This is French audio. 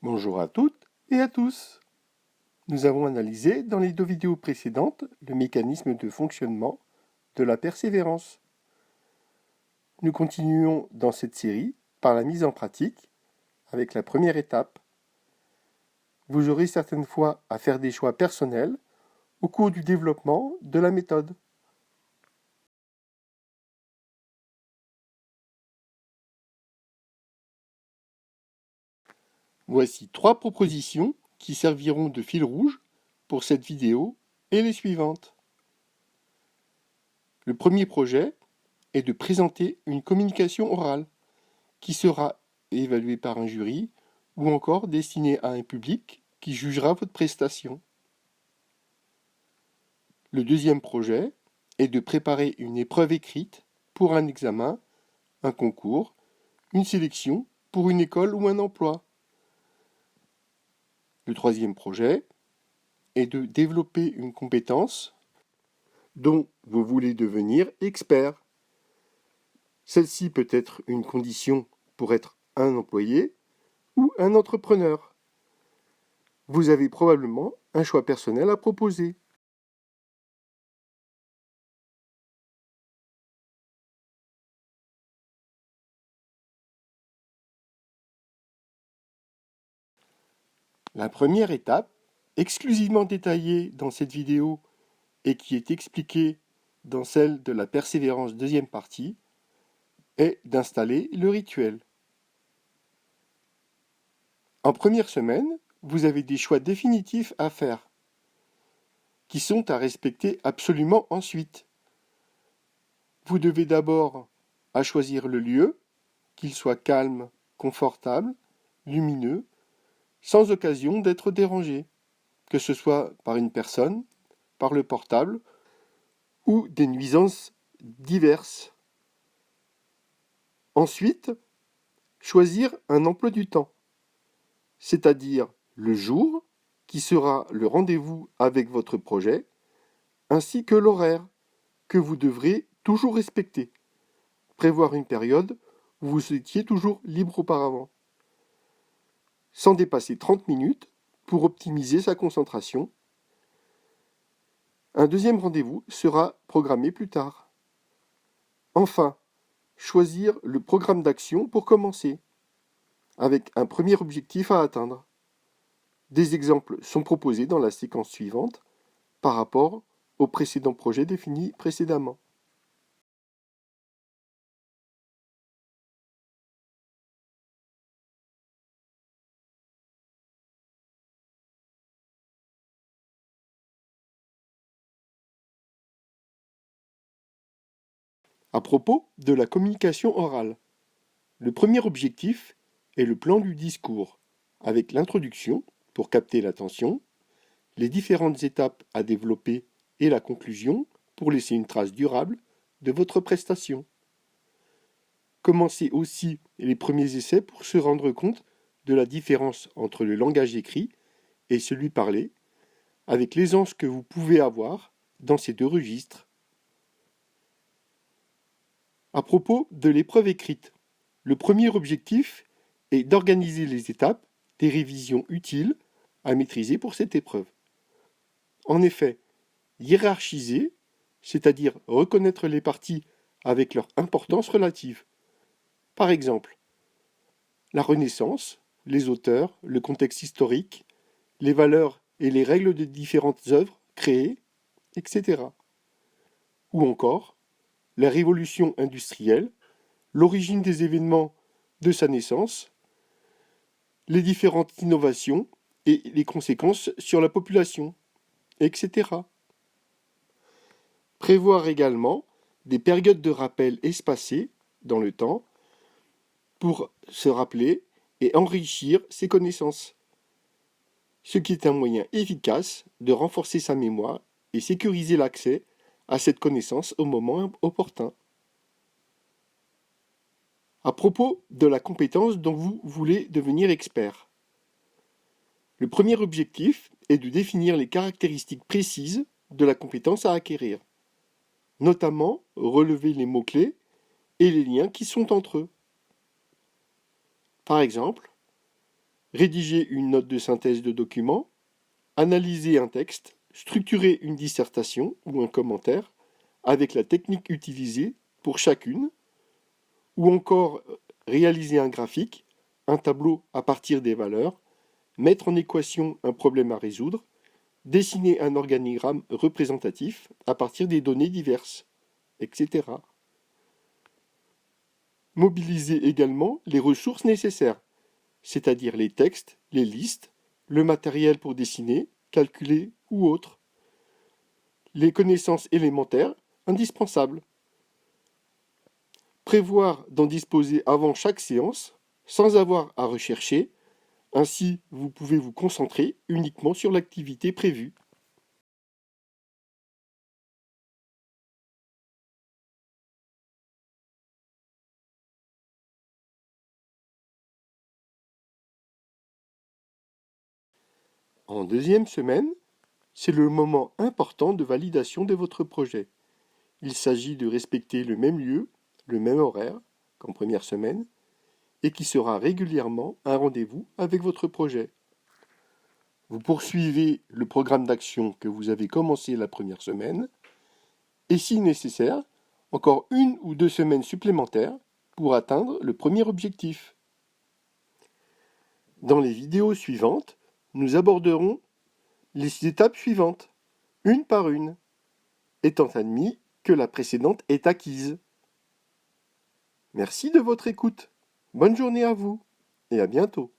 Bonjour à toutes et à tous. Nous avons analysé dans les deux vidéos précédentes le mécanisme de fonctionnement de la persévérance. Nous continuons dans cette série par la mise en pratique avec la première étape. Vous aurez certaines fois à faire des choix personnels au cours du développement de la méthode. Voici 3 propositions qui serviront de fil rouge pour cette vidéo et les suivantes. Le premier projet est de présenter une communication orale qui sera évaluée par un jury ou encore destinée à un public qui jugera votre prestation. Le deuxième projet est de préparer une épreuve écrite pour un examen, un concours, une sélection pour une école ou un emploi. Le troisième projet est de développer une compétence dont vous voulez devenir expert. Celle-ci peut être une condition pour être un employé ou un entrepreneur. Vous avez probablement un choix personnel à proposer. La première étape, exclusivement détaillée dans cette vidéo et qui est expliquée dans celle de la persévérance deuxième partie, est d'installer le rituel. En première semaine, vous avez des choix définitifs à faire, qui sont à respecter absolument ensuite. Vous devez d'abord à choisir le lieu, qu'il soit calme, confortable, lumineux, sans occasion d'être dérangé, que ce soit par une personne, par le portable ou des nuisances diverses. Ensuite, choisir un emploi du temps, c'est-à-dire le jour qui sera le rendez-vous avec votre projet, ainsi que l'horaire que vous devrez toujours respecter. Prévoir une période où vous étiez toujours libre auparavant, sans dépasser 30 minutes pour optimiser sa concentration. Un deuxième rendez-vous sera programmé plus tard. Enfin, choisir le programme d'action pour commencer, avec un premier objectif à atteindre. Des exemples sont proposés dans la séquence suivante par rapport au précédent projet défini précédemment. À propos de la communication orale, le premier objectif est le plan du discours, avec l'introduction pour capter l'attention, les différentes étapes à développer et la conclusion pour laisser une trace durable de votre prestation. Commencez aussi les premiers essais pour se rendre compte de la différence entre le langage écrit et celui parlé, avec l'aisance que vous pouvez avoir dans ces deux registres. À propos de l'épreuve écrite, le premier objectif est d'organiser les étapes des révisions utiles à maîtriser pour cette épreuve. En effet, hiérarchiser, c'est-à-dire reconnaître les parties avec leur importance relative. Par exemple, la Renaissance, les auteurs, le contexte historique, les valeurs et les règles de différentes œuvres créées, etc. Ou encore, la révolution industrielle, l'origine des événements de sa naissance, les différentes innovations et les conséquences sur la population, etc. Prévoir également des périodes de rappel espacées dans le temps pour se rappeler et enrichir ses connaissances, ce qui est un moyen efficace de renforcer sa mémoire et sécuriser l'accès à cette connaissance au moment opportun. À propos de la compétence dont vous voulez devenir expert, le premier objectif est de définir les caractéristiques précises de la compétence à acquérir, notamment relever les mots-clés et les liens qui sont entre eux. Par exemple, rédiger une note de synthèse de document, analyser un texte, structurer une dissertation ou un commentaire avec la technique utilisée pour chacune, ou encore réaliser un graphique, un tableau à partir des valeurs, mettre en équation un problème à résoudre, dessiner un organigramme représentatif à partir des données diverses, etc. Mobiliser également les ressources nécessaires, c'est-à-dire les textes, les listes, le matériel pour dessiner, calculer ou autre, les connaissances élémentaires indispensables. Prévoir d'en disposer avant chaque séance, sans avoir à rechercher, ainsi vous pouvez vous concentrer uniquement sur l'activité prévue. En deuxième semaine, c'est le moment important de validation de votre projet. Il s'agit de respecter le même lieu, le même horaire qu'en première semaine, et qui sera régulièrement un rendez-vous avec votre projet. Vous poursuivez le programme d'action que vous avez commencé la première semaine, et si nécessaire, encore 1 ou 2 semaines supplémentaires pour atteindre le premier objectif. Dans les vidéos suivantes, nous aborderons les étapes suivantes, une par une, étant admis que la précédente est acquise. Merci de votre écoute. Bonne journée à vous et à bientôt.